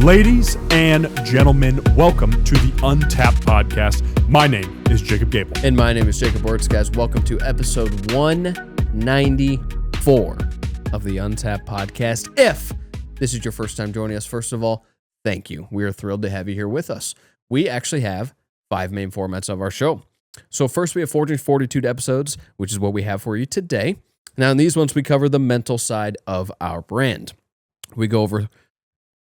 Ladies and gentlemen, welcome to the Untapped Podcast. My name is Jacob Gabel. And my name is Jacob Wurtz, guys. Welcome to episode 194 of the Untapped Podcast. If this is your first time joining us, first of all, thank you. We are thrilled to have you here with us. We actually have 5 main formats of our show. So first we have Fortitude episodes, which is what we have for you today. Now in these ones, we cover the mental side of our brand. We go over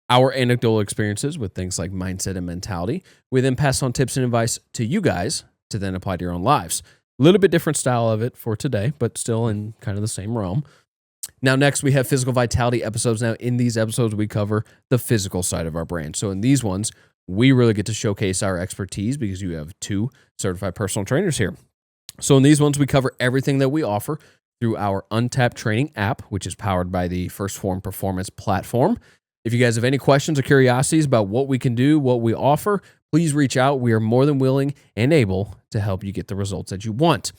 our anecdotal experiences with things like mindset and mentality. We then pass on tips and advice to you guys to then apply to your own lives. A little bit different style of it for today, but still in kind of the same realm. Now, next, we have physical vitality episodes. Now, in these episodes, we cover the physical side of our brand. So in these ones, we really get to showcase our expertise because you have 2 certified personal trainers here. So in these ones, we cover everything that we offer through our Untapped Training app, which is powered by the First Form Performance platform. If you guys have any questions or curiosities about what we can do, what we offer, please reach out. We are more than willing and able to help you get the results that you want.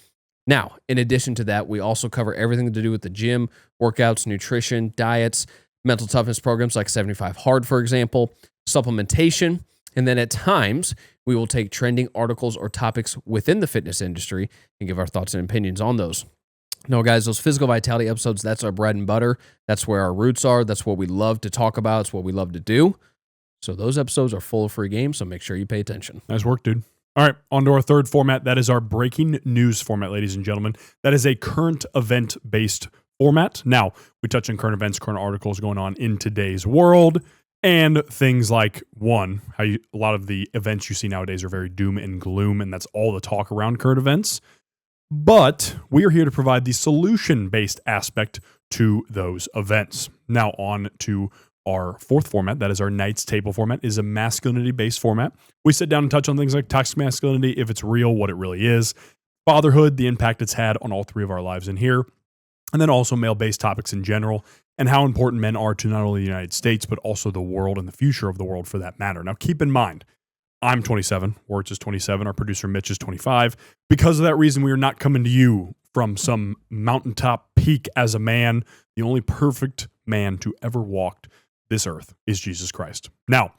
Now, in addition to that, we also cover everything to do with the gym, workouts, nutrition, diets, mental toughness programs like 75 Hard, for example, supplementation, and then at times, we will take trending articles or topics within the fitness industry and give our thoughts and opinions on those. No, guys, those physical vitality episodes, that's our bread and butter. That's where our roots are. That's what we love to talk about. It's what we love to do. So those episodes are full of free games, so make sure you pay attention. Nice work, dude. All right, on to our third format. That is our breaking news format, ladies and gentlemen. That is a current event-based format. Now, we touch on current events, current articles going on in today's world, and things like, one, a lot of the events you see nowadays are very doom and gloom, and that's all the talk around current events. But we are here to provide the solution-based aspect to those events. Now on to our fourth format. That is our Knights Table format. It is a masculinity-based format. We sit down and touch on things like toxic masculinity, if it's real, what it really is, fatherhood, the impact it's had on all 3 of our lives in here, and then also male-based topics in general, and how important men are to not only the United States, but also the world and the future of the world for that matter. Now keep in mind, I'm 27, Wurtz is 27, our producer Mitch is 25. Because of that reason, we are not coming to you from some mountaintop peak as a man. The only perfect man to ever walked this earth is Jesus Christ. Now,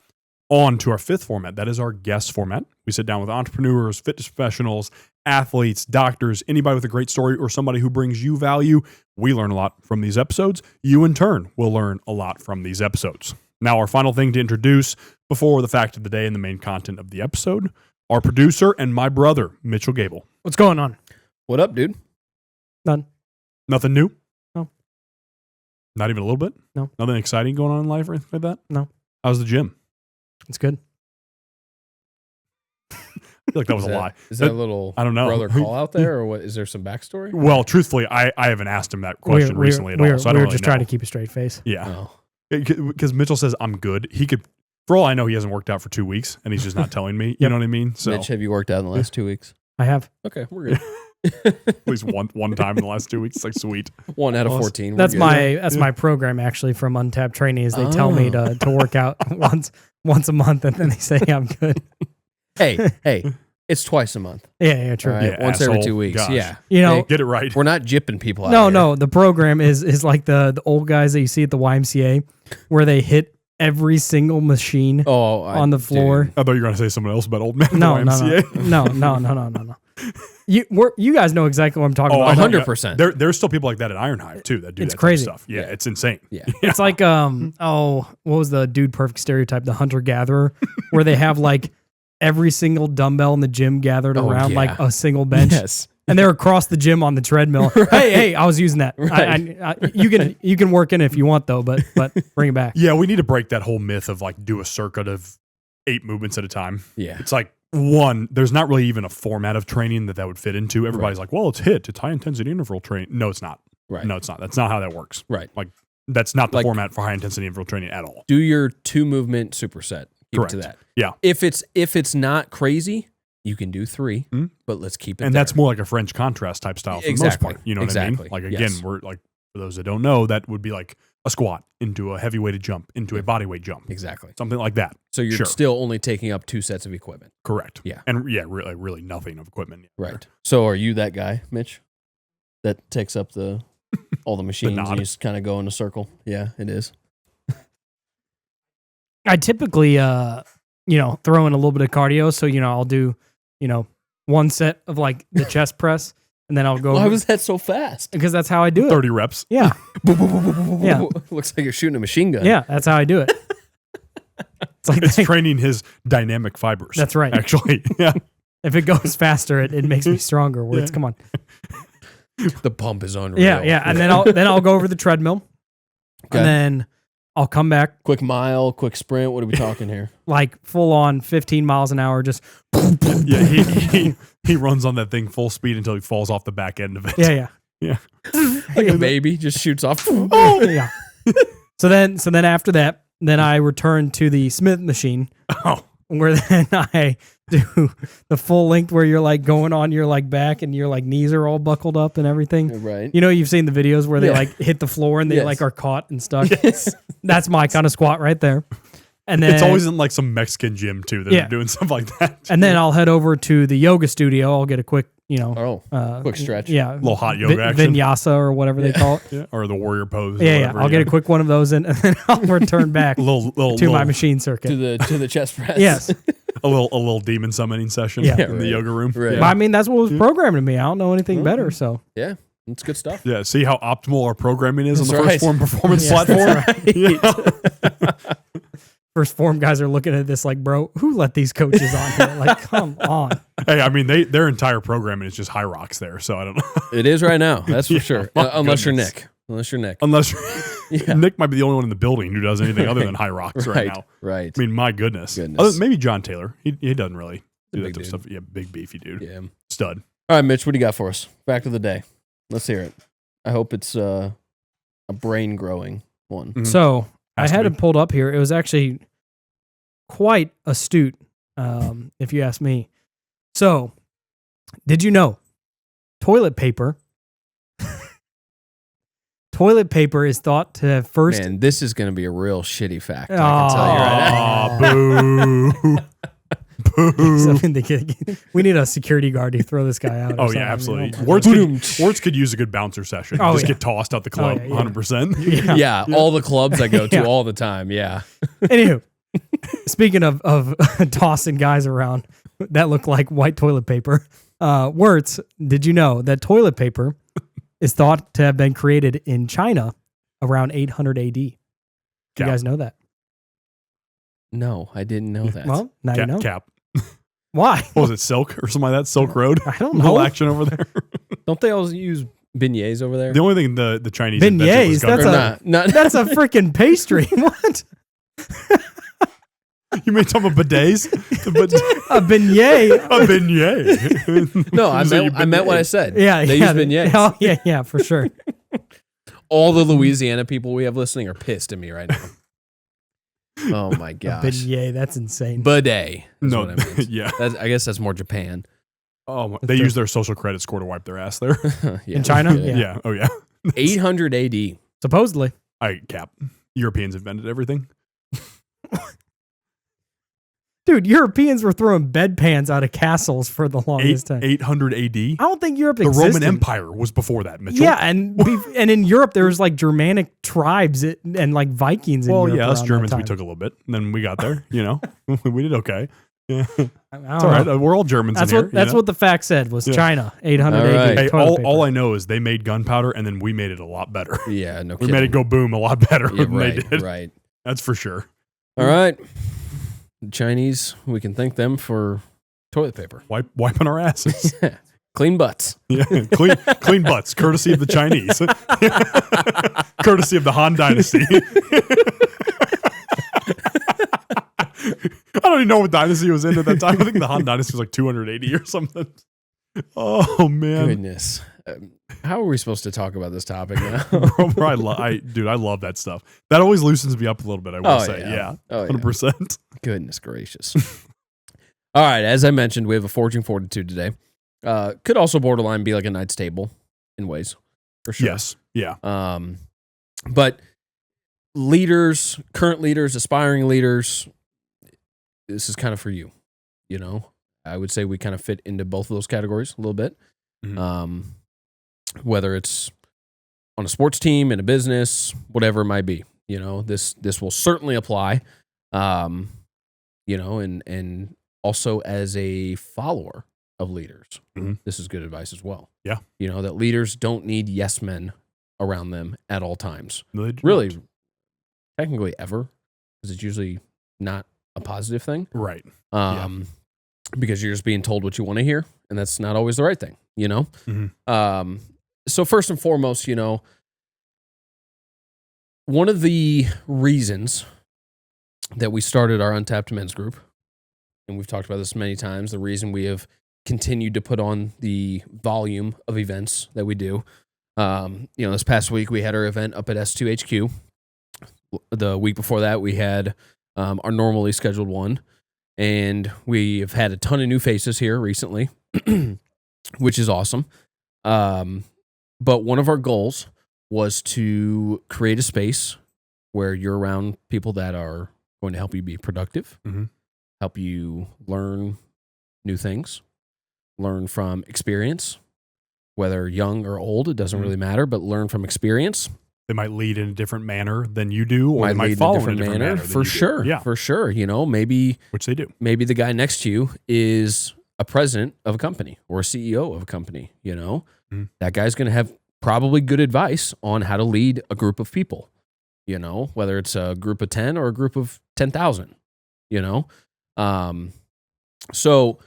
on to our 5th format. That is our guest format. We sit down with entrepreneurs, fitness professionals, athletes, doctors, anybody with a great story or somebody who brings you value. We learn a lot from these episodes. You, in turn, will learn a lot from these episodes. Now, our final thing to introduce before the fact of the day and the main content of the episode, our producer and my brother, Mitchell Gabel. What's going on? What up, dude? None. Nothing new? No. Not even a little bit? No. Nothing exciting going on in life or anything like that? No. How's the gym? It's good. I feel like that was a lie. Is that a little I don't know. brother call out there, or what? Is there some backstory? Well, truthfully, I haven't asked him that question recently at all, so I don't We're really just know. trying to keep a straight face. Yeah. Oh. Because Mitchell says I'm good. He could, for all I know, he hasn't worked out for 2 weeks, and he's just not telling me. You know what I mean? So Mitch, have you worked out in the last 2 weeks? I have. Okay, we're good. at least one time in the last 2 weeks. It's like sweet. 1 out of 14. That's we're good. my program actually from Untapped Training is they tell me to work out once a month and then they say I'm good. Hey, it's twice a month. Yeah, true. All right? Yeah, Once every asshole. 2 weeks. Gosh. Yeah. You know, Hey, Get it right. we're not gypping people out here. no, the program is like the old guys that you see at the YMCA where they hit every single machine on the floor. I thought you were going to say someone else about old man. No. YMCA. You guys know exactly what I'm talking Oh, about. 100%. There's still people like that at Ironhive too that do It's that crazy. type of stuff. Yeah, Yeah. it's insane. Yeah. It's like what was the dude perfect stereotype? The hunter gatherer, where they have like every single dumbbell in the gym gathered around yeah. like a single bench. Yes. And they're across the gym on the treadmill. Hey, I was using that. Right. You can work in it if you want though, but bring it back. Yeah, we need to break that whole myth of like do a circuit of 8 movements at a time. Yeah. It's like there's not really even a format of training that would fit into. Everybody's like, well, it's high intensity interval training. No, it's not. Right. No, it's not. That's not how that works. Right. Like that's not the Like- format for high intensity interval training at all. Do your 2 movement superset. Keep Correct. it to that. Yeah. If it's not crazy, you can do 3, but let's keep it And there. that's more like a French contrast type style for the most part. You know what I mean? Like again, Yes. we're like, for those that don't know, that would be like a squat into a heavy weighted jump into a body weight jump. Exactly. Something like that. So you're Sure. still only taking up 2 sets of equipment. Correct. Yeah. And really nothing of equipment. Right. So are you that guy, Mitch, that takes up all the machines and nod. you just kind of go in a circle? Yeah, it is. I typically, throw in a little bit of cardio. So, I'll do, one set of like the chest press, and then I'll go. Why was that so fast? Because that's how I do it. 30 reps. Yeah. Yeah. Looks like you're shooting a machine gun. Yeah, that's how I do it. It's training his dynamic fibers. That's right. Actually, yeah. If it goes faster, it makes me stronger. Wurtz, come on. The pump is unreal. Yeah. And then I'll go over the treadmill, Okay. and then I'll come back Quick mile, quick sprint. What are we talking here? like full on 15 miles an hour. Just Yeah, he runs on that thing full speed until he falls off the back end of it. yeah. Like a baby just shoots off. Yeah. So then after that, then I return to the Smith machine, where then I do the full length where you're like going on your like back and your like knees are all buckled up and everything. Right. You've seen the videos where they like hit the floor and they like are caught and stuck. Yes. That's my kind of squat right there. And then It's always in like some Mexican gym too that are doing stuff like that. And then I'll head over to the yoga studio. I'll get a quick, quick stretch. Yeah. Little hot yoga action. Vinyasa or whatever they call it. Yeah, or the warrior pose. Yeah. I'll get a quick one of those in, and then I'll return back to my machine circuit. To the chest press. Yes. a little demon summoning session in the yoga room. Right. But I mean, that's what was programmed to me. I don't know anything better. So Yeah. It's good stuff. Yeah, see how optimal our programming is on the That's First Form Performance Yes, platform? that's First Form guys are looking at this like, bro, who let these coaches on here? Like, come on. Hey, I mean, their entire programming is just high rocks there, so I don't know. It is right now. That's for sure. my Unless you're goodness. Nick. Unless you're Nick. Unless Nick might be the only one in the building who does anything other than high rocks right now. Right. I mean, my goodness. Maybe John Taylor. He doesn't really do that type of stuff. Yeah, big beefy dude. Yeah. Stud. All right, Mitch, what do you got for us? Fact of the day. Let's hear it. I hope it's a brain growing one. Mhm. So Has I to had be. it pulled up here. It was actually quite astute, if you ask me. So, did you know toilet paper is thought to have first... Man, this is going to be a real shitty fact. I can tell you right now. Boo. Boo. Something we need a security guard to throw this guy out. Oh, yeah, absolutely. Oh, Wurtz could use a good bouncer session. Oh, Just yeah. get tossed out the club, yeah, yeah. 100%. Yeah, all the clubs I go to Yeah. all the time. Yeah. Anywho, speaking of tossing guys around that look like white toilet paper, Wurtz, did you know that toilet paper is thought to have been created in China around 800 AD? You Cap. guys know that? No, I didn't know that. Well, now you know. Cap. Why? What was it, Silk or something like that? Silk Road? I don't No know. action over there. Don't they always use beignets over there? The only thing the Chinese Beignets? invented was That's gunpowder. Not That's a freaking pastry. What? You made talking about bidets? A beignet? A beignet. No, I So you meant what I said. Yeah, They yeah, use beignets. Oh, yeah, for sure. All the Louisiana people we have listening are pissed at me right now. Oh my A gosh. beignet, that's insane. Bidet. is No, what I meant. yeah. I guess that's more Japan. Oh, they use their social credit score to wipe their ass there. Yeah. In China? Yeah. Yeah. Oh, yeah. 800 AD. Supposedly. Cap. Europeans invented everything. Dude, Europeans were throwing bedpans out of castles for the longest time. 800 AD. I don't think Europe The existed. Roman Empire was before that, Mitchell. Yeah, and in Europe there was like Germanic tribes and like Vikings. In Well, Europe yeah, us around that Germans, we time. took a little bit. And then we got there, we did okay. Yeah. I don't It's all right. know. We're all Germans That's in what here. that's what the fact said was Yeah. China 800 All AD. right. Hey, toilet paper. all I know is they made gunpowder and then we made it a lot better. Yeah, no We kidding. made it go boom a lot better Yeah, than right, they did. right. That's for sure. All right. The Chinese, we can thank them for toilet paper. Wiping our asses. Clean butts. Yeah, clean butts, courtesy of the Chinese, courtesy of the Han Dynasty. I don't even know what dynasty was in at that time. I think the Han Dynasty was like 280 or something. Oh man, Goodness. How are we supposed to talk about this topic now? Bro, I love that stuff. That always loosens me up a little bit. I will say, yeah, Oh, 100%. Goodness gracious. All right. As I mentioned, we have a Forging Fortitude today. Could also borderline be like a Knights Table in ways, for sure. Yes, yeah. But leaders, current leaders, aspiring leaders, this is kind of for you. I would say we kind of fit into both of those categories a little bit. Mhm. Whether it's on a sports team, in a business, whatever it might be, this will certainly apply. You know, and also as a follower of leaders, this is good advice as well. Yeah. You know, that leaders don't need yes men around them at all times. No, they do Really, not. technically ever, because it's usually not a positive thing. Right. Because you're just being told what you want to hear, and that's not always the right thing, you know? So first and foremost, you know, one of the reasons that we started our Untapped Men's group, and we've talked about this many times, the reason we have continued to put on the volume of events that we do. You know, this past week we had our event up at S2HQ. The week before that we had our normally scheduled one, and we have had a ton of new faces here recently, which is awesome. But one of our goals was to create a space where you're around people that are going to help you be productive, help you learn new things, learn from experience, whether young or old, it doesn't really matter, but learn from experience. They might lead in a different manner than you do, or they might lead follow in a different manner for sure. Yeah, for sure. You know, maybe which they do. Maybe the guy next to you is a president of a company or a CEO of a company. You know, that guy's going to have probably good advice on how to lead a group of people. You know, whether it's a group of 10 or a group of 10,000. You know, so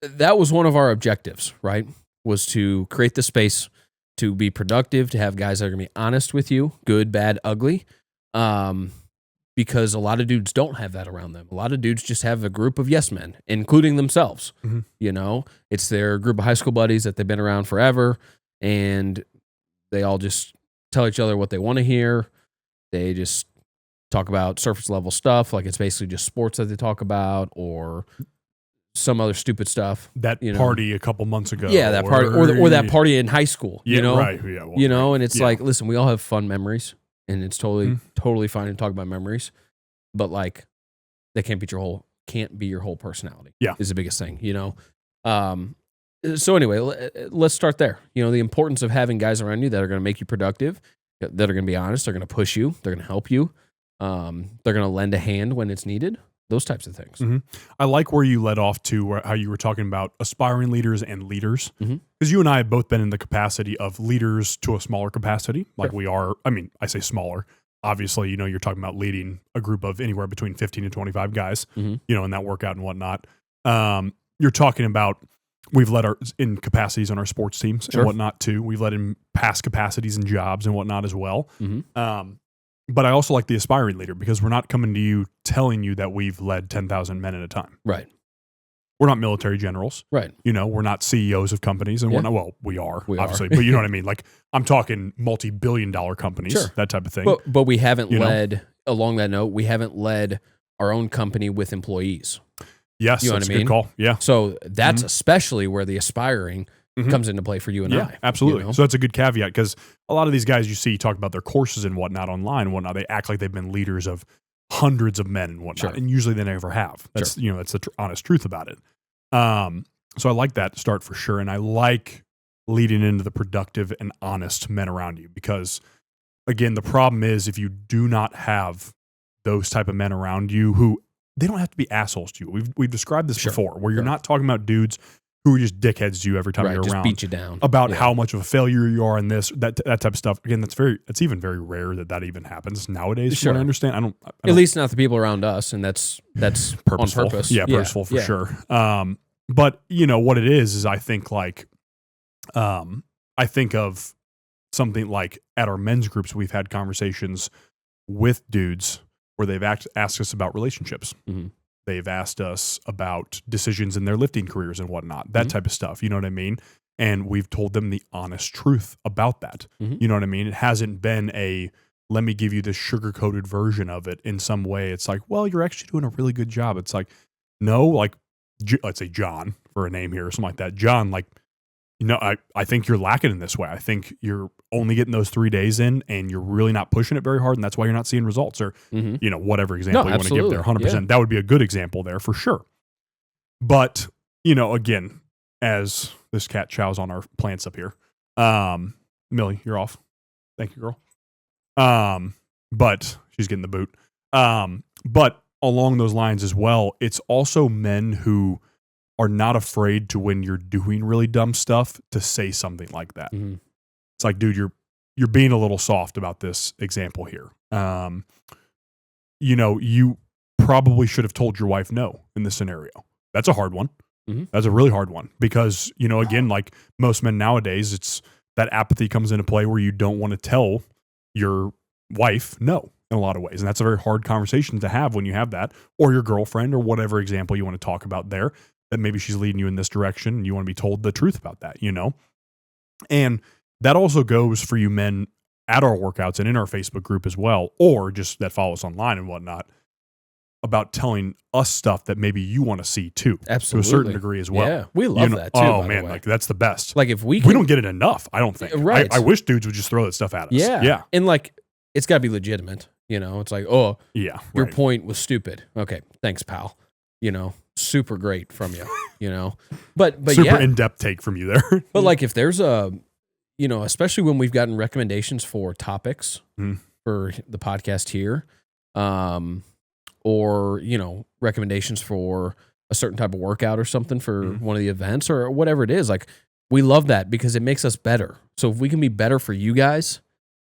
that was one of our objectives, right? Was to create the space to be productive, to have guys that are going to be honest with you, good, bad, ugly, because a lot of dudes don't have that around them. A lot of dudes just have a group of yes men, including themselves. You know, it's their group of high school buddies that they've been around forever, and they all just tell each other what they want to hear. They just talk about surface level stuff, like it's basically just sports that they talk about, or some other stupid stuff. That party a couple months ago. Yeah, that party, or that party in high school. Yeah, you know? right. Yeah, well, you know, and it's like, listen, we all have fun memories, and it's totally fine to talk about memories, but like, they can't be your whole personality. Yeah, is the biggest thing. You know. So anyway, let's start there. You know, the importance of having guys around you that are going to make you productive, that are going to be honest, they're going to push you, they're going to help you, they're going to lend a hand when it's needed. Those types of things. I like where you led off to how you were talking about aspiring leaders and leaders. Because you and I have both been in the capacity of leaders to a smaller capacity, like we are. I mean, I say smaller. Obviously, you know, you're talking about leading a group of anywhere between 15 and 25 guys, you know, in that workout and whatnot. You're talking about we've led in capacities on our sports teams and whatnot too. We've led in past capacities and jobs and whatnot as well. But I also like the aspiring leader because we're not coming to you telling you that we've led 10,000 men at a time. Right. We're not military generals. Right. You know, we're not CEOs of companies and whatnot. Well, we are, obviously. But you know what I mean? Like, I'm talking multi-billion-dollar companies, that type of thing. But we haven't along that note, we haven't led our own company with employees. Yes, you know that's what I mean? Good call. Yeah. So that's especially where the aspiring comes into play for you and I. Absolutely. You know? So that's a good caveat because a lot of these guys you see talk about their courses and whatnot online and whatnot. They act like they've been leaders of hundreds of men and whatnot, and usually they never have. That's you know, that's the honest truth about it. So I like that start for sure, and I like leading into the productive and honest men around you because, again, the problem is if you do not have those type of men around you who they don't have to be assholes to you. We've described this before, where you're not talking about dudes who are just dickheads to you every time you're just around. Beat you down about how much of a failure you are in this, that type of stuff. Again, it's even very rare that even happens nowadays. From what I understand. I don't at least not the people around us, and that's purposeful. On purpose. Yeah, purposeful for sure. But you know what it is I think like, I think of something like at our men's groups, we've had conversations with dudes where they've asked us about relationships. They've asked us about decisions in their lifting careers and whatnot, that type of stuff. You know what I mean? And we've told them the honest truth about that. You know what I mean? It hasn't been let me give you this sugar-coated version of it in some way. It's like, well, you're actually doing a really good job. It's like, no, like, let's say John for a name here or something like that. John, like, you know, I think you're lacking in this way. I think you're only getting those 3 days in and you're really not pushing it very hard. And that's why you're not seeing results or, you know, whatever example you want to give there, 100%. Yeah. That would be a good example there for sure. But, you know, again, as this cat chows on our plants up here, Millie, you're off. Thank you, girl. But she's getting the boot. But along those lines as well, it's also men who are not afraid to, when you're doing really dumb stuff, to say something like that. Mhm. It's like, dude, you're being a little soft about this example here. You probably should have told your wife no in this scenario. That's a hard one. Mhm. That's a really hard one because, again, like most men nowadays, it's that apathy comes into play where you don't want to tell your wife no in a lot of ways. And that's a very hard conversation to have when you have that, or your girlfriend, or whatever example you want to talk about there, that maybe she's leading you in this direction and you want to be told the truth about that, And that also goes for you men at our workouts and in our Facebook group as well, or just that follow us online and whatnot, about telling us stuff that maybe you want to see too. Absolutely. To a certain degree as well. Yeah, we love that too. Oh by man, the way. like that's the best. Like if we don't get it enough, I don't think. Right. I wish dudes would just throw that stuff at us. Yeah. And like, it's got to be legitimate. It's like, oh, yeah, your point was stupid. Okay, thanks, pal. Super great from you. But super in-depth take from you there. But like, if there's especially when we've gotten recommendations for topics for the podcast here, or recommendations for a certain type of workout or something for one of the events or whatever it is, like we love that because it makes us better. So if we can be better for you guys,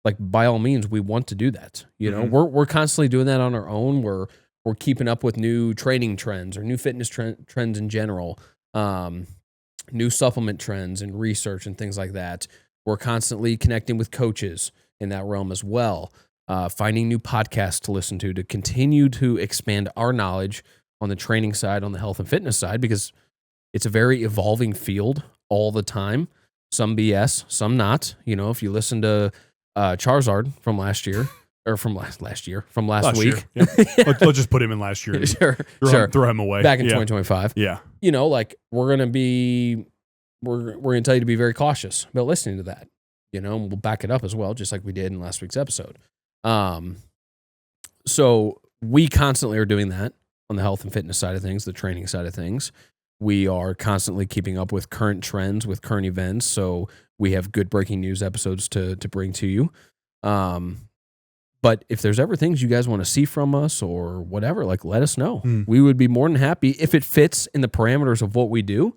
like by all means, we want to do that. We're constantly doing that on our own. We're keeping up with new training trends or new fitness trends in general, new supplement trends and research and things like that. We're constantly connecting with coaches in that realm as well, finding new podcasts to listen to continue to expand our knowledge on the training side, on the health and fitness side, because it's a very evolving field all the time. Some BS, some not. If you listen to Charizard from last year, or from last week. Yeah. Let's just put him in last year. Sure. Throw him away. Back in 2025. Yeah. Like we're going to tell you to be very cautious about listening to that, and we'll back it up as well, just like we did in last week's episode. So we constantly are doing that on the health and fitness side of things, the training side of things. We are constantly keeping up with current trends, with current events. So we have good breaking news episodes to bring to you. But if there's ever things you guys want to see from us or whatever, like let us know. We would be more than happy if it fits in the parameters of what we do.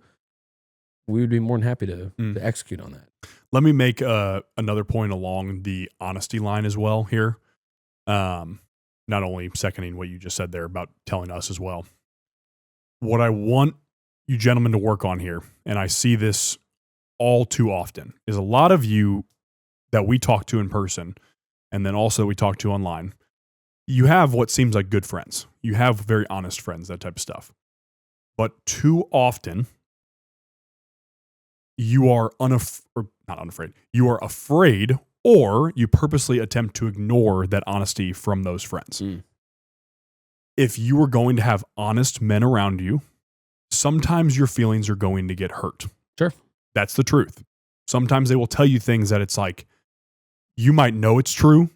We would be more than happy to execute on that. Let me make another point along the honesty line as well here. Not only seconding what you just said there about telling us as well. What I want you gentlemen to work on here, and I see this all too often, is a lot of you that we talk to in person and then also we talk to online, you have what seems like good friends. You have very honest friends, that type of stuff. But too often, you are you are afraid, or you purposely attempt to ignore that honesty from those friends. If you are going to have honest men around you, sometimes your feelings are going to get hurt. Sure. That's the truth. Sometimes they will tell you things that it's like, you might know it's true,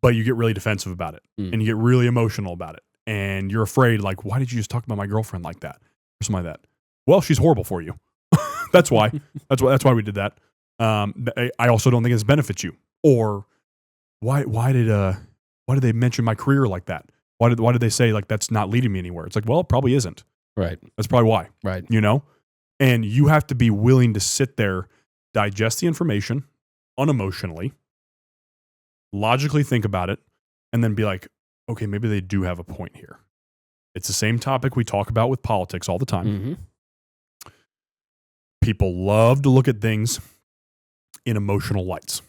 but you get really defensive about it and you get really emotional about it. And you're afraid, like, why did you just talk about my girlfriend like that? Or something like that. Well, she's horrible for you. That's why. That's why we did that. I also don't think it benefits you. Or why did they mention my career like that? Why did they say like that's not leading me anywhere? It's like, well, it probably isn't. Right. That's probably why. Right. And you have to be willing to sit there, digest the information unemotionally, logically think about it, and then be like, okay, maybe they do have a point here. It's the same topic we talk about with politics all the time. People love to look at things in emotional lights.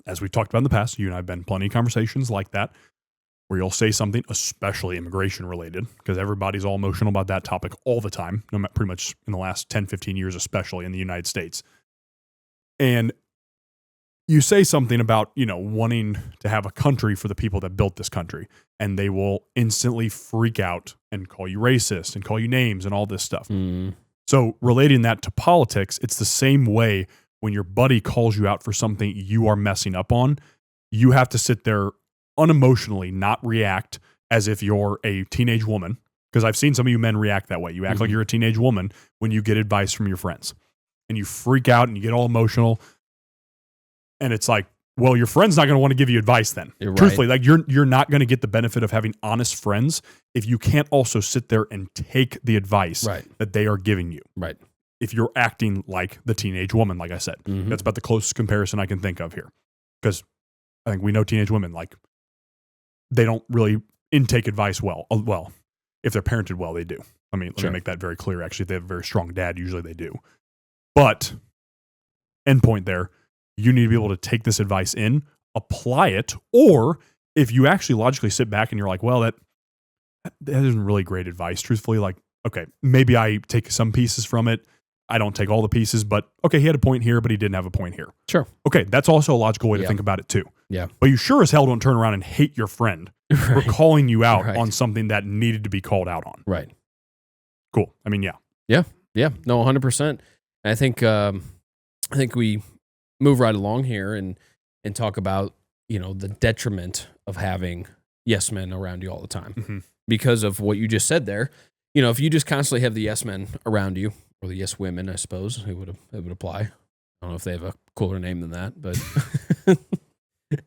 As we've talked about in the past, you and I have been plenty of conversations like that, where you'll say something, especially immigration related, because everybody's all emotional about that topic all the time, pretty much in the last 10, 15 years, especially in the United States. And you say something about, wanting to have a country for the people that built this country, and they will instantly freak out and call you racist and call you names and all this stuff. So relating that to politics, it's the same way when your buddy calls you out for something you are messing up on. You have to sit there unemotionally, not react as if you're a teenage woman. Because I've seen some of you men react that way. You act like you're a teenage woman when you get advice from your friends. And you freak out and you get all emotional. And it's like, well, your friend's not going to want to give you advice then. You're right. Truthfully, like you're not going to get the benefit of having honest friends if you can't also sit there and take the advice that they are giving you. Right. If you're acting like the teenage woman, like I said. Mm-hmm. That's about the closest comparison I can think of here. Because I think we know teenage women, like, they don't really intake advice well. Well, if they're parented well, they do. I mean, let me make that very clear. Actually, if they have a very strong dad, usually they do. But, end point there, you need to be able to take this advice in, apply it, or if you actually logically sit back and you're like, well, that isn't really great advice. Truthfully, like, okay, maybe I take some pieces from it. I don't take all the pieces, but okay, he had a point here, but he didn't have a point here. Sure. Okay, that's also a logical way to think about it too. Yeah. But you sure as hell don't turn around and hate your friend for calling you out on something that needed to be called out on. Right. Cool. I mean, yeah. Yeah. No, 100%. I think we move right along here and talk about, the detriment of having yes men around you all the time because of what you just said there. If you just constantly have the yes men around you, or the yes women, I suppose it would apply. I don't know if they have a cooler name than that, but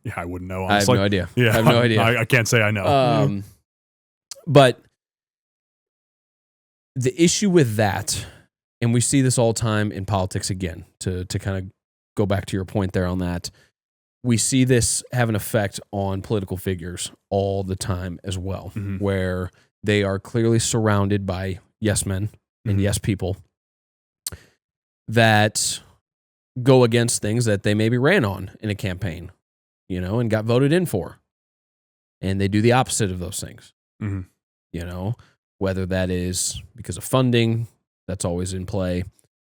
yeah, I wouldn't know. Honestly. I have no idea. Yeah, I have no idea. I can't say I know. But the issue with that, and we see this all the time in politics again, to kind of go back to your point there on that, we see this have an effect on political figures all the time as well, where they are clearly surrounded by yes men and yes people that go against things that they maybe ran on in a campaign, and got voted in for. And they do the opposite of those things, whether that is because of funding, that's always in play,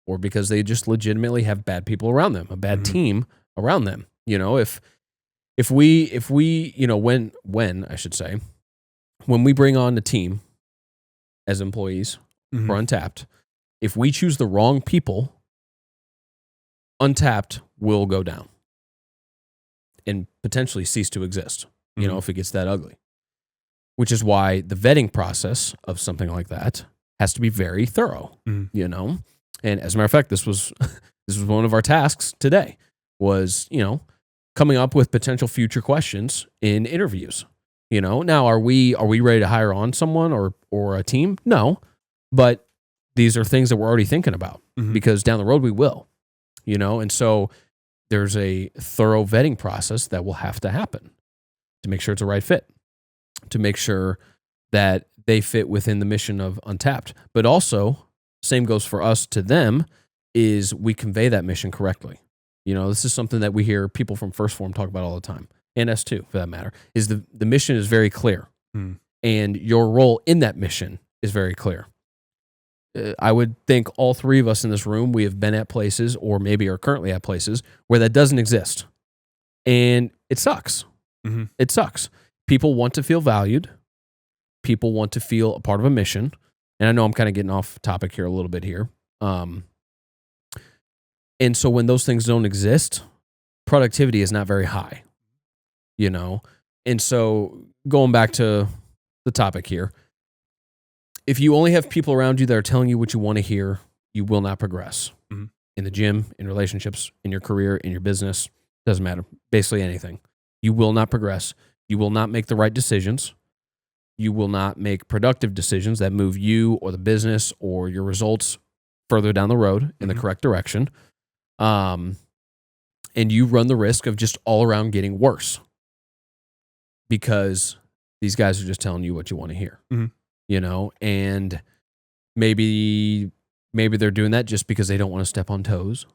or because they just legitimately have bad people around them, a bad team around them. If we, when I should say, when we bring on a team as employees for Untapped, if we choose the wrong people, Untapped will go down and potentially cease to exist, if it gets that ugly. Which is why the vetting process of something like that has to be very thorough, And as a matter of fact, this was one of our tasks today was, coming up with potential future questions in interviews. Now are we ready to hire on someone or a team? No, but these are things that we're already thinking about because down the road we will, and so there's a thorough vetting process that will have to happen to make sure it's a right fit, to make sure that they fit within the mission of Untapped. But also, same goes for us to them, is we convey that mission correctly. This is something that we hear people from First Form talk about all the time, and us too, for that matter, is the mission is very clear. And your role in that mission is very clear. I would think all three of us in this room, we have been at places or maybe are currently at places where that doesn't exist. And it sucks. It sucks. People want to feel valued. People want to feel a part of a mission. And I know I'm kind of getting off topic here a little bit here. And so when those things don't exist, productivity is not very high, And so going back to the topic here, if you only have people around you that are telling you what you want to hear, you will not progress in the gym, in relationships, in your career, in your business. Doesn't matter. Basically anything. You will not progress. You will not make the right decisions. You will not make productive decisions that move you or the business or your results further down the road in the correct direction. And you run the risk of just all around getting worse because these guys are just telling you what you want to hear, and maybe they're doing that just because they don't want to step on toes,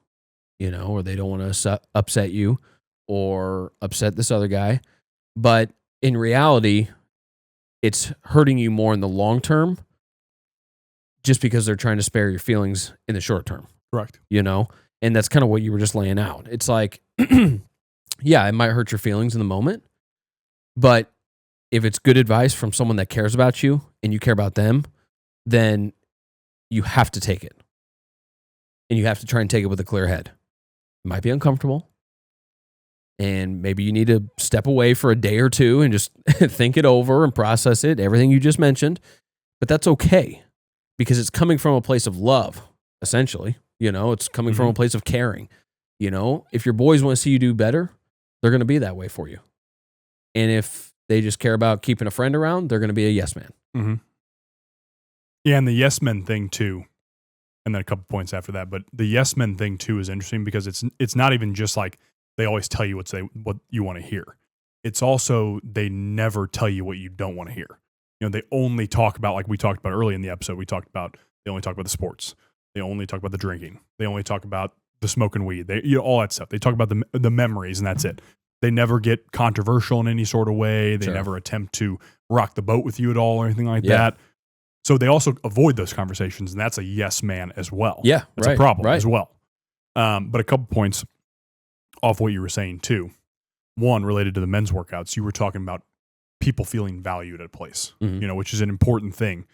or they don't want to upset you or upset this other guy. But in reality, it's hurting you more in the long term just because they're trying to spare your feelings in the short term. Correct. And that's kind of what you were just laying out. It's like, yeah, it might hurt your feelings in the moment, but if it's good advice from someone that cares about you and you care about them, then you have to take it. And you have to try and take it with a clear head. It might be uncomfortable. And maybe you need to step away for a day or two and just think it over and process it, everything you just mentioned. But that's okay because it's coming from a place of love, essentially. It's coming from a place of caring. If your boys want to see you do better, they're going to be that way for you. And if they just care about keeping a friend around, they're going to be a yes man. Mm-hmm. Yeah, and the yes men thing too, and then a couple points after that. But the yes men thing too is interesting because it's not even just like they always tell you what you want to hear. It's also they never tell you what you don't want to hear. You know, they only talk about, like we talked about early in the episode. They only talk about the sports. They only talk about the drinking. They only talk about the smoking weed. All that stuff. They talk about the memories, and that's it. They never get controversial in any sort of way. They never attempt to rock the boat with you at all or anything like that. So they also avoid those conversations, and that's a yes man as well. Yeah, that's a problem as well. But a couple points off what you were saying too. One, related to the men's workouts, you were talking about people feeling valued at a place, which is an important thing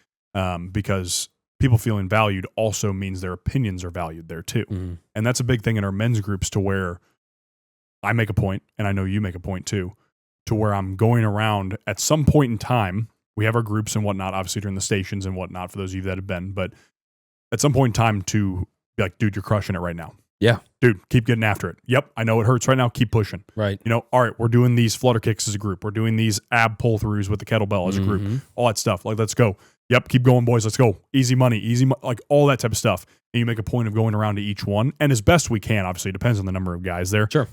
because people feeling valued also means their opinions are valued there too. And that's a big thing in our men's groups, to where I make a point, and I know you make a point too, to where I'm going around at some point in time. We have our groups and whatnot, obviously during the stations and whatnot, for those of you that have been, but at some point in time to be like, dude, you're crushing it right now. Yeah. Dude, keep getting after it. Yep, I know it hurts right now. Keep pushing. Right. You know, all right, we're doing these flutter kicks as a group. We're doing these ab pull-throughs with the kettlebell as a group. All that stuff. Like, let's go. Yep, keep going, boys. Let's go. Easy money, like all that type of stuff. And you make a point of going around to each one. And as best we can, obviously, it depends on the number of guys there. Sure.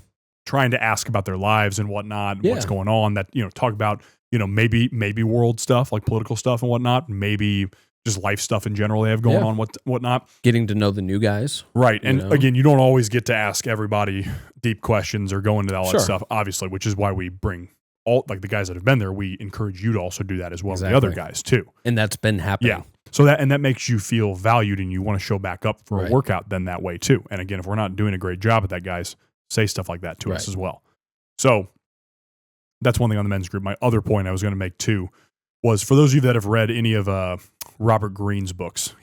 Trying to ask about their lives and whatnot, and what's going on, that, talk about, maybe world stuff, like political stuff and whatnot, maybe just life stuff in general they have going on, whatnot. Getting to know the new guys. Right. And again, you don't always get to ask everybody deep questions or go into all that stuff, obviously, which is why we bring all, like, the guys that have been there, we encourage you to also do that as well as the other guys too. And that's been happening. Yeah. So that makes you feel valued, and you want to show back up for a workout then that way too. And again, if we're not doing a great job at that, guys, say stuff like that to us as well. So that's one thing on the men's group. My other point I was going to make too was, for those of you that have read any of Robert Greene's books,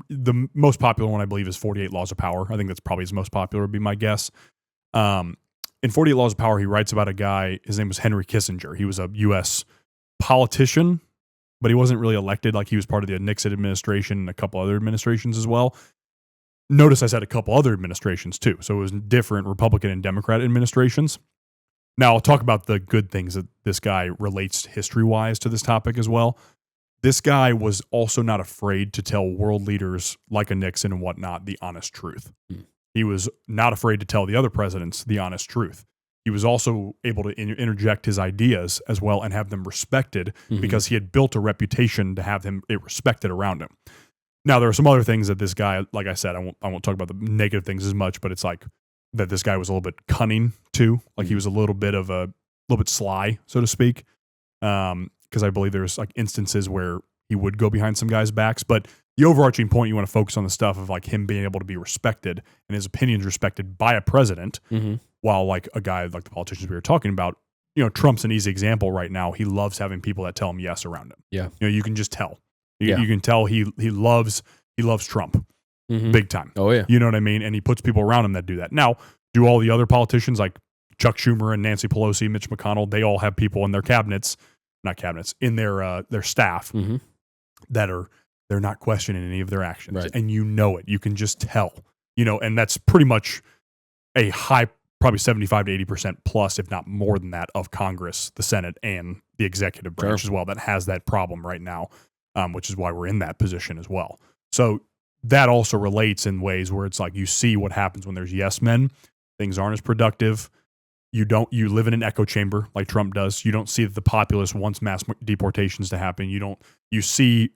the most popular one I believe is 48 Laws of Power. I think that's probably his most popular, would be my guess. In 48 Laws of Power, he writes about a guy, his name was Henry Kissinger. He was a U.S. politician, but he wasn't really elected. Like, he was part of the Nixon administration and a couple other administrations as well. Notice I said a couple other administrations too. So it was different Republican and Democrat administrations. Now, I'll talk about the good things that this guy relates history-wise to this topic as well. This guy was also not afraid to tell world leaders like a Nixon and whatnot the honest truth. He was not afraid to tell the other presidents the honest truth. He was also able to interject his ideas as well and have them respected because he had built a reputation to have it respected around him. Now, there are some other things that this guy, like I said, I won't talk about the negative things as much, but it's like that this guy was a little bit cunning too. Like, he was a little bit sly, so to speak. Because I believe there's like instances where he would go behind some guys' backs. But the overarching point, you want to focus on the stuff of like him being able to be respected and his opinions respected by a president, while like a guy like the politicians we were talking about, Trump's an easy example right now. He loves having people that tell him yes around him. Yeah. You can just tell. You can tell he loves Trump big time. Oh yeah. You know what I mean? And he puts people around him that do that. Now, do all the other politicians like Chuck Schumer and Nancy Pelosi, Mitch McConnell, they all have people in their in their staff that they're not questioning any of their actions. Right. And it. You can just tell. And that's pretty much a high, probably 75 to 80% plus, if not more than that, of Congress, the Senate, and the executive branch as well, that has that problem right now. Which is why we're in that position as well. So that also relates in ways where it's like you see what happens when there's yes men. Things aren't as productive. You live in an echo chamber like Trump does. You don't see that the populace wants mass deportations to happen. You don't see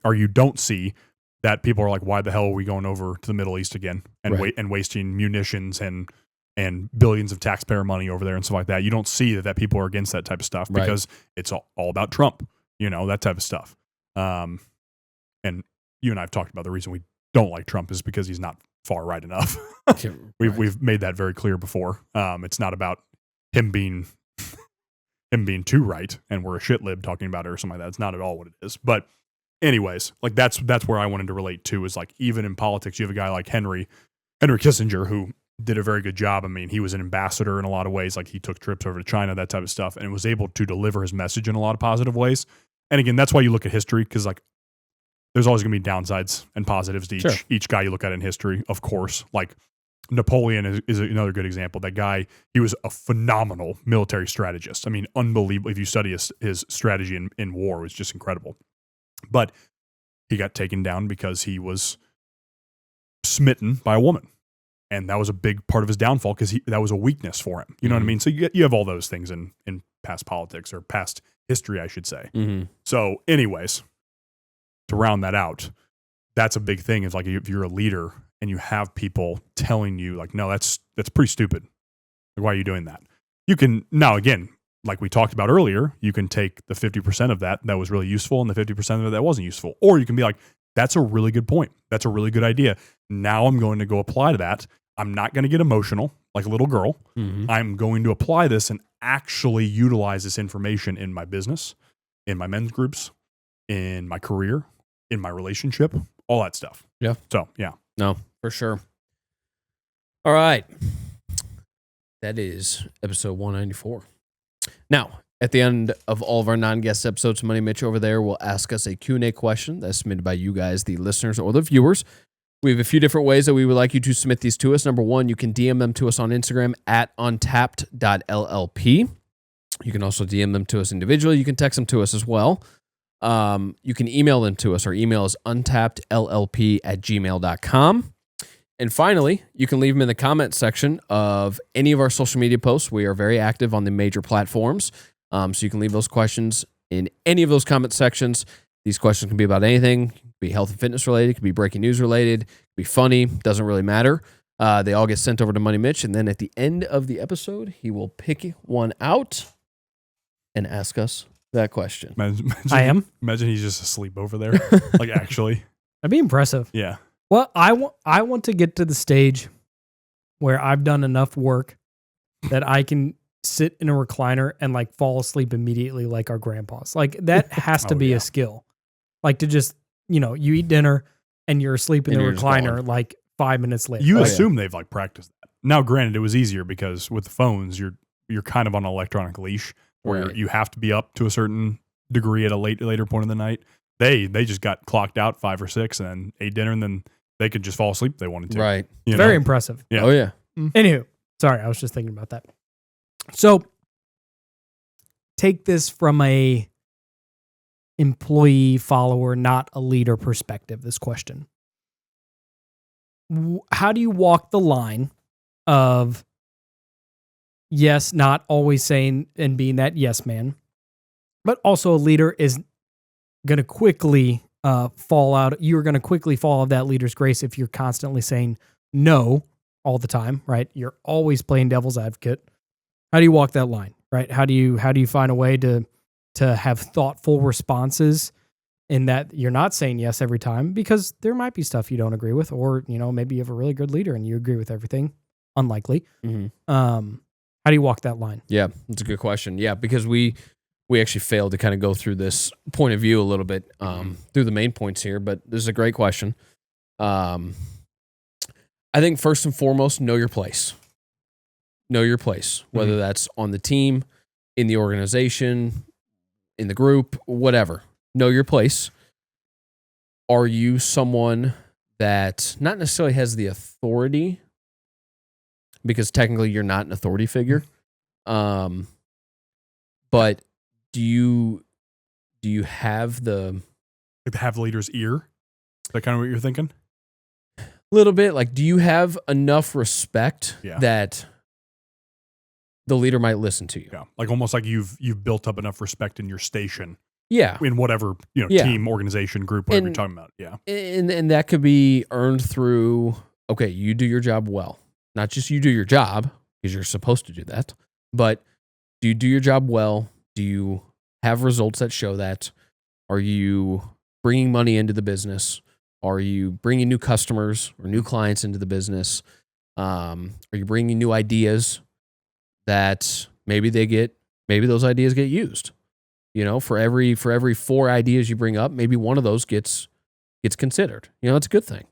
that people are like, why the hell are we going over to the Middle East again and wasting munitions and billions of taxpayer money over there and stuff like that. You don't see that people are against that type of stuff because it's all about Trump, that type of stuff. And you and I have talked about the reason we don't like Trump is because he's not far right enough. We've made that very clear before. It's not about him being too right and we're a shit lib talking about it or something like that. It's not at all what it is. But anyways, like that's where I wanted to relate to, is like, even in politics, you have a guy like Henry Kissinger, who did a very good job. I mean, he was an ambassador in a lot of ways. Like, he took trips over to China, that type of stuff, and was able to deliver his message in a lot of positive ways. And again, that's why you look at history, because like there's always going to be downsides and positives to each guy you look at in history, of course. Like, Napoleon is another good example. That guy, he was a phenomenal military strategist. I mean, unbelievable. If you study his strategy in war, it was just incredible. But he got taken down because he was smitten by a woman. And that was a big part of his downfall because that was a weakness for him. You know what I mean? So you have all those things in past politics, or past history, I should say. So anyways, to round that out, that's a big thing. Is like, if you're a leader and you have people telling you like, no, that's pretty stupid. Like, why are you doing that? You can, now again, like we talked about earlier, you can take the 50% of that was really useful and the 50% of it that wasn't useful. Or you can be like, that's a really good point. That's a really good idea. Now I'm going to go apply to that. I'm not going to get emotional like a little girl. I'm going to apply this and actually utilize this information in my business, in my men's groups, in my career, in my relationship, all that stuff. Yeah. So, yeah. No, for sure. All right. That is episode 194. Now, at the end of all of our non-guest episodes, Miney Mitch over there will ask us a Q&A question that's submitted by you guys, the listeners or the viewers. We have a few different ways that we would like you to submit these to us. Number one, you can DM them to us on Instagram at untapped.llp. You can also DM them to us individually. You can text them to us as well. You can email them to us. Our email is untappedllp@gmail.com. And finally, you can leave them in the comment section of any of our social media posts. We are very active on the major platforms. So you can leave those questions in any of those comment sections. These questions can be about anything. It can be health and fitness related. It can be breaking news related. It can be funny. Doesn't really matter. They all get sent over to Miney Mitch. And then at the end of the episode, he will pick one out and ask us that question. Imagine he's just asleep over there. Like, actually. That'd be impressive. Yeah. Well, I want to get to the stage where I've done enough work that I can sit in a recliner and like fall asleep immediately like our grandpas. Like, that has to be a skill. Like, to just, you eat dinner and you're asleep in the recliner like 5 minutes later. You assume they've like practiced that. Now, granted, it was easier because with the phones, you're kind of on an electronic leash where you have to be up to a certain degree at a later point in the night. They just got clocked out 5 or 6 and then ate dinner, and then they could just fall asleep if they wanted to. Right. Very impressive. Yeah. Oh, yeah. Anywho, sorry, I was just thinking about that. So, take this from a employee, follower, not a leader perspective, this question. How do you walk the line of, yes, not always saying and being that yes man, but also a leader is going to quickly fall out. You're going to quickly fall out of that leader's grace if you're constantly saying no all the time, right? You're always playing devil's advocate. How do you walk that line, right? How do you find a way to have thoughtful responses in that you're not saying yes every time, because there might be stuff you don't agree with, or, maybe you have a really good leader and you agree with everything. Unlikely. How do you walk that line? Yeah, that's a good question. Yeah, because we actually failed to kind of go through this point of view a little bit through the main points here, but this is a great question. I think first and foremost, know your place. Know your place, whether that's on the team, in the organization, in the group, whatever. Know your place. Are you someone that not necessarily has the authority, because technically you're not an authority figure, but do you have the leader's ear? Is that kind of what you're thinking? A little bit. Like, do you have enough respect that the leader might listen to you? Yeah, like almost like you've built up enough respect in your station. Yeah, in whatever team, organization, group, whatever you're talking about. Yeah, and that could be earned through, okay, you do your job well. Not just you do your job, because you're supposed to do that, but do you do your job well? Do you have results that show that? Are you bringing money into the business? Are you bringing new customers or new clients into the business? Are you bringing new ideas that maybe those ideas get used? For every 4 ideas you bring up, maybe one of those gets considered. It's a good thing.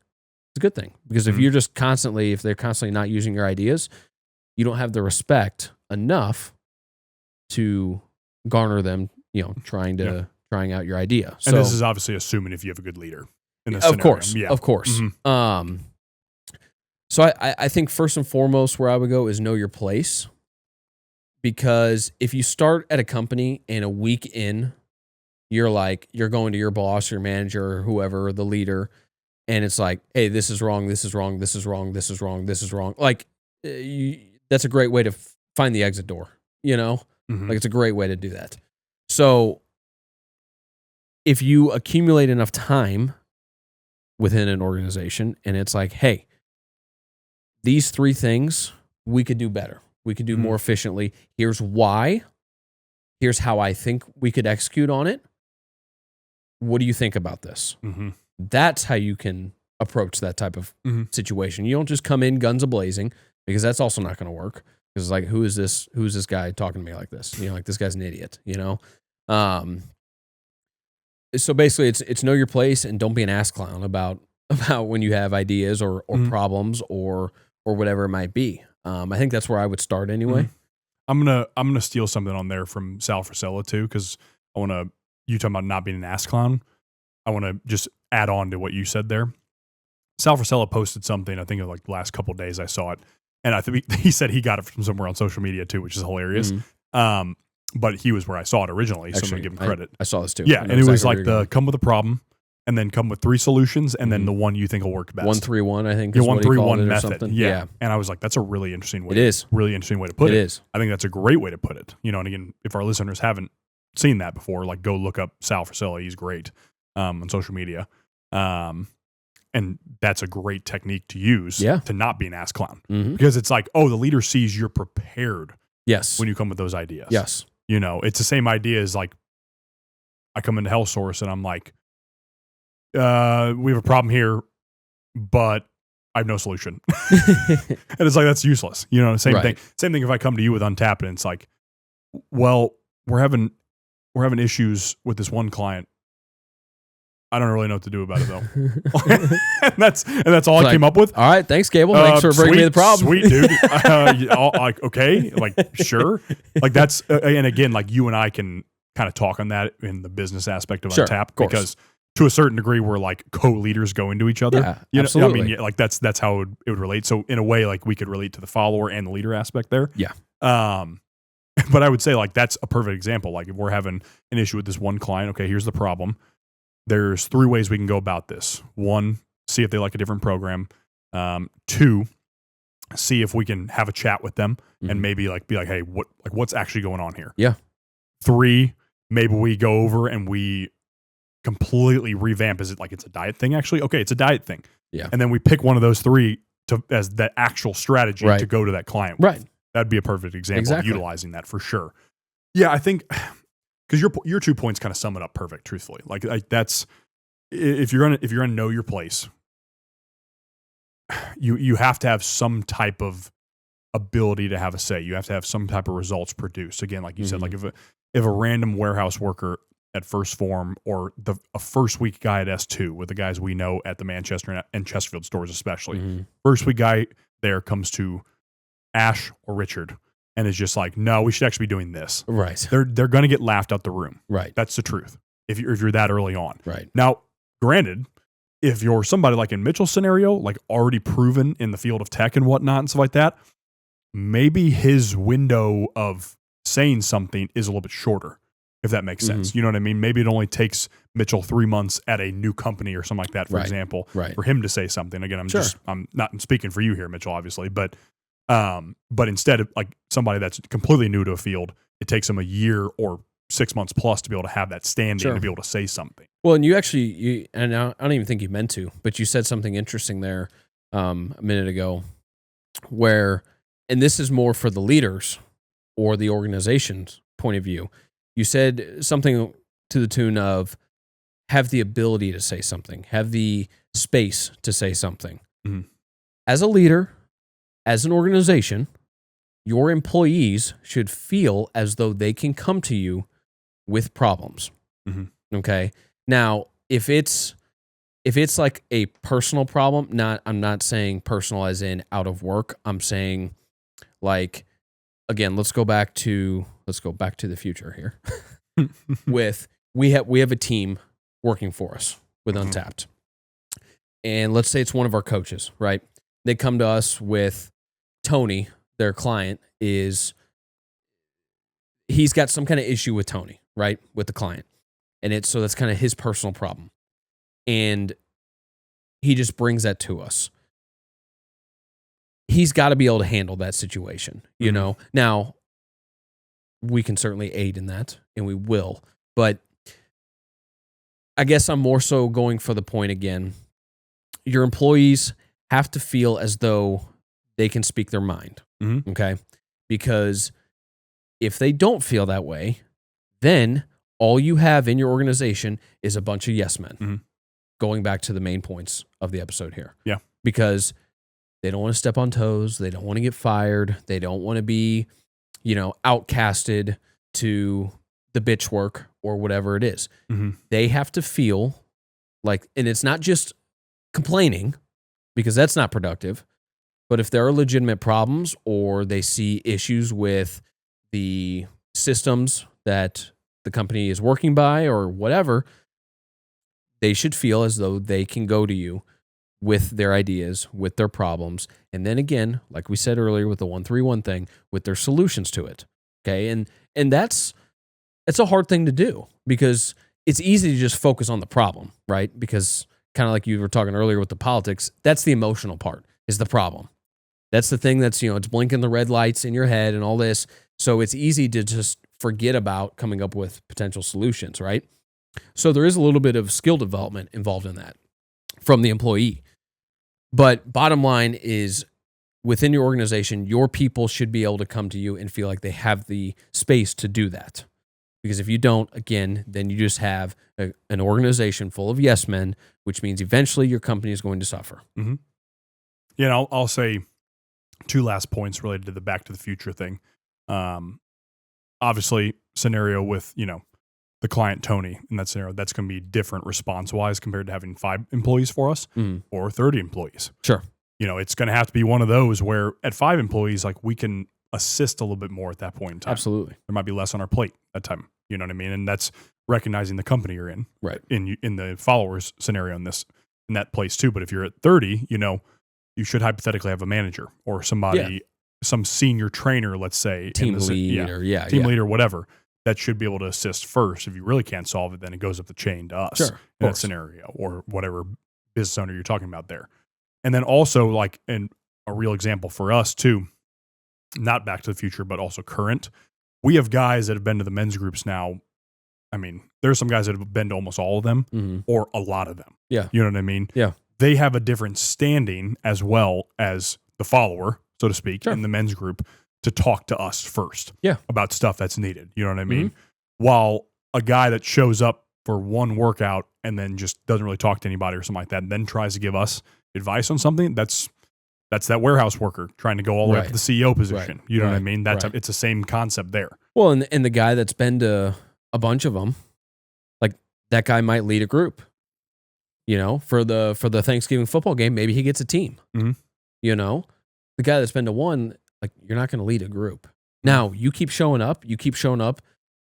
It's a good thing, because if they're constantly not using your ideas, you don't have the respect enough to garner them, trying out your idea. And this is obviously assuming if you have a good leader in this of scenario. Course. Yeah. Of course. So I think first and foremost where I would go is know your place. Because if you start at a company and a week in, you're going to your boss, your manager, or whoever, the leader, and it's like, hey, this is wrong, this is wrong, this is wrong, this is wrong, this is wrong. Like, that's a great way to find the exit door, you know? Mhm. Like, it's a great way to do that. So if you accumulate enough time within an organization and it's like, hey, these 3 things we could do better. We could do more efficiently. Here's why. Here's how I think we could execute on it. What do you think about this? Mhm. That's how you can approach that type of situation. You don't just come in guns a-blazing, because that's also not going to work. Because it's like, who is this guy talking to me like this? You know, like, this guy's an idiot, you know? So basically it's know your place and don't be an ass clown about when you have ideas or problems or whatever it might be. I think that's where I would start anyway. I'm gonna steal something on there from Sal Frisella too, because you talking about not being an ass clown. I want to just add on to what you said there. Sal Frisella posted something, I think, like the last couple of days I saw it, and I think he said he got it from somewhere on social media too, which is hilarious. But he was where I saw it originally, so I'm gonna give him credit. I saw this too. Yeah, and it was like come with a problem, and then come with 3 solutions, and then the one you think will work best. 1-3-1, I think. Your is what he called 1-3-1 it or method. something. Yeah. And I was like, that's a really interesting way. It is. Really interesting way to put it. It is. I think that's a great way to put it. You know, and again, if our listeners haven't seen that before, like, go look up Sal Frisella. He's great on social media. And that's a great technique to use to not be an ass clown. Because it's like, oh, the leader sees you're prepared when you come with those ideas. Yes. You know, it's the same idea as, like, I come into Health Source and I'm like, we have a problem here, but I have no solution. And it's like, that's useless. You know, same thing. Same thing if I come to you with Untapped and it's like, well, we're having issues with this one client. I don't really know what to do about it though. and that's all I came up with. All right, thanks, Gable. Thanks for bringing me the problem. Sweet, dude. Like, okay, like, sure. Like, that's and again, like, you and I can kind of talk on that in the business aspect of Untapped, because to a certain degree, we're like co-leaders going to each other. Yeah, you know, absolutely. I mean, like, that's how it would relate. So in a way, like, we could relate to the follower and the leader aspect there. Yeah. But I would say, like, that's a perfect example. Like, if we're having an issue with this one client, okay, here's the problem. There's 3 ways we can go about this. 1, see if they like a different program. 2, see if we can have a chat with them and maybe, like, be like, hey, what's actually going on here? Yeah. 3, maybe we go over and we completely revamp. Is it like it's a diet thing actually? Okay, it's a diet thing. Yeah. And then we pick one of those 3 as the actual strategy to go to that client with. Right. That'd be a perfect example of utilizing that for sure. Yeah, I think because your 2 points kind of sum it up perfect, truthfully. Like that's, if you're gonna know your place, you have to have some type of ability to have a say. You have to have some type of results produced. Again, like you said, like if a random warehouse worker at First Form or a first week guy at S2 with the guys we know at the Manchester and Chesterfield stores especially, first week guy there comes to Ash or Richard and is just like, no, we should actually be doing this. Right. They're going to get laughed out the room. Right. That's the truth. If you're that early on. Right. Now, granted, if you're somebody like in Mitchell's scenario, like already proven in the field of tech and whatnot and stuff like that, maybe his window of saying something is a little bit shorter, if that makes sense. You know what I mean? Maybe it only takes Mitchell 3 months at a new company or something like that, for example, for him to say something. Again, I'm not speaking for you here, Mitchell, obviously, but instead of like somebody that's completely new to a field, it takes them a year or 6 months plus to be able to have that standing to be able to say something. Well, and and I don't even think you meant to, but you said something interesting there a minute ago where, and this is more for the leaders or the organization's point of view. You said something to the tune of have the ability to say something, have the space to say something. As a leader, as an organization, your employees should feel as though they can come to you with problems. Okay. Now, if it's like a personal problem, I'm not saying personal as in out of work. I'm saying, like, again, let's go back to the future here. We have a team working for us with Untapped. And let's say it's one of our coaches, right? they come to us with Tony, their client, he's got some kind of issue with Tony, right? With the client. And so that's kind of his personal problem. And he just brings that to us. He's got to be able to handle that situation, you know? Now, we can certainly aid in that, and we will. But I guess I'm more so going for the point again. Your employees have to feel as though they can speak their mind, okay? Because if they don't feel that way, then all you have in your organization is a bunch of yes men. Going back to the main points of the episode here. Yeah. Because they don't want to step on toes. They don't want to get fired. They don't want to be, outcasted to the bitch work or whatever it is. They have to feel like, and it's not just complaining because that's not productive, but if there are legitimate problems or they see issues with the systems that the company is working by or whatever, they should feel as though they can go to you with their ideas, with their problems. And then again, like we said earlier with the 131 thing, with their solutions to it. Okay. And that's a hard thing to do because it's easy to just focus on the problem, right? Because kind of like you were talking earlier with the politics, that's the emotional part is the problem. That's the thing that's, it's blinking the red lights in your head and all this. So it's easy to just forget about coming up with potential solutions, right? So there is a little bit of skill development involved in that from the employee. But bottom line is within your organization, your people should be able to come to you and feel like they have the space to do that. Because if you don't, again, then you just have an organization full of yes men, which means eventually your company is going to suffer. Yeah, I'll say two last points related to the Back to the Future thing. Obviously, scenario with, the client Tony in that scenario, that's going to be different response-wise compared to having 5 employees for us or 30 employees. Sure. It's going to have to be one of those where at 5 employees, like we can assist a little bit more at that point in time. Absolutely. There might be less on our plate at time. You know what I mean? And that's recognizing the company you're in. Right. In the followers scenario in that place too. But if you're at 30, you should hypothetically have a manager or somebody, some senior trainer, let's say. Team lead team lead or whatever. That should be able to assist first. If you really can't solve it, then it goes up the chain to us in that scenario or whatever business owner you're talking about there. And then also like a real example for us too, not Back to the Future, but also current. We have guys that have been to the men's groups now. I mean, there's some guys that have been to almost all of them or a lot of them. Yeah. You know what I mean? Yeah. They have a different standing as well as the follower, so to speak, in the men's group to talk to us first about stuff that's needed. You know what I mean? While a guy that shows up for one workout and then just doesn't really talk to anybody or something like that and then tries to give us advice on something, that's that warehouse worker trying to go all the way up to the CEO position. You know what I mean? It's the same concept there. Well, and the guy that's been to a bunch of them, like that guy might lead a group. For the Thanksgiving football game, maybe he gets a team. The guy that's been to one, like you're not going to lead a group. Now you keep showing up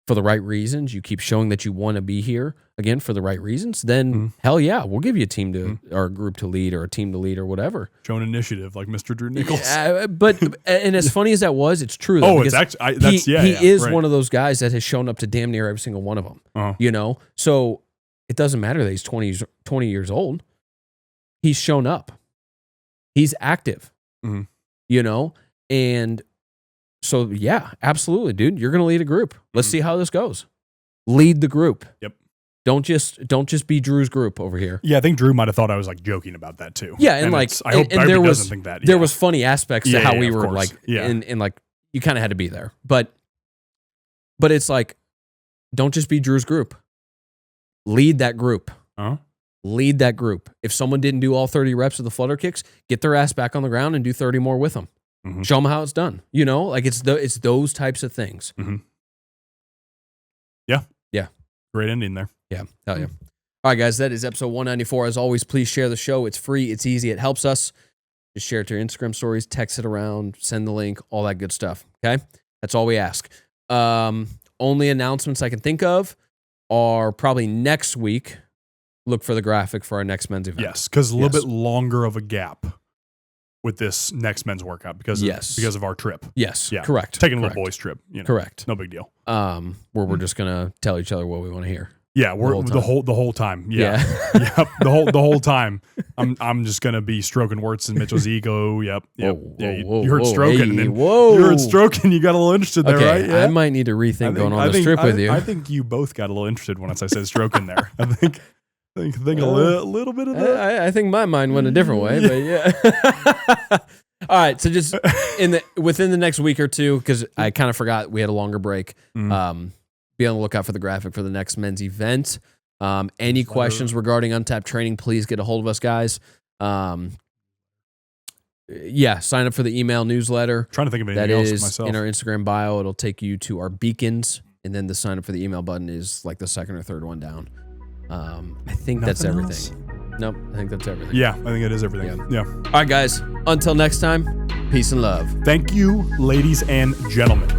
for the right reasons. You keep showing that you want to be here again for the right reasons. Then hell yeah, we'll give you a team to or a group to lead or a team to lead or whatever. Show an initiative like Mr. Drew Nichols. But as funny as that was, it's true. Though, it's actually he is one of those guys that has shown up to damn near every single one of them. So it doesn't matter that he's 20 years old. He's shown up. He's active. And so, yeah, absolutely, dude. You're going to lead a group. Let's see how this goes. Lead the group. Yep. Don't just be Drew's group over here. Yeah, I think Drew might have thought I was like joking about that too. Yeah, and like I hope there was doesn't think that. There was funny aspects to how we were course. and like you kind of had to be there. But it's like, don't just be Drew's group. Lead that group. Lead that group. If someone didn't do all 30 reps of the flutter kicks, get their ass back on the ground and do 30 more with them. Show them how it's done. Like it's those types of things. Yeah. Great ending there. Yeah. Hell yeah. All right, guys, that is episode 194. As always, please share the show. It's free. It's easy. It helps us. Just share it to your Instagram stories, text it around, send the link, all that good stuff. Okay. That's all we ask. Only announcements I can think of are probably next week. Look for the graphic for our next men's event. Yes. Because a little bit longer of a gap with this next men's workout because of our trip. Yes. Yeah. Correct. Taking a Correct. little boys trip. Correct. No big deal. Where we're just gonna tell each other what we want to hear. Yeah, we're the whole time. Yeah. Yep. The whole time. I'm just gonna be stroking Wurtz and Mitchell's ego. Yep. Whoa, you heard stroking. Hey, You heard stroking. You got a little interested there, right? Yeah. I might need to rethink going on this trip with you. I think you both got a little interested once I said stroking there. I think a little bit of that. I think my mind went a different way, but yeah. All right, so just within the next week or two, because I kind of forgot we had a longer break. Be on the lookout for the graphic for the next men's event. Any questions regarding Untapped training, please get a hold of us, guys. Sign up for the email newsletter. Trying to think of anything else for myself. In our Instagram bio. It'll take you to our beacons, and then the sign up for the email button is like the second or third one down. I think that's everything. Else? Nope, I think that's everything. Yeah, I think it is everything. Yeah. All right, guys. Until next time, peace and love. Thank you, ladies and gentlemen.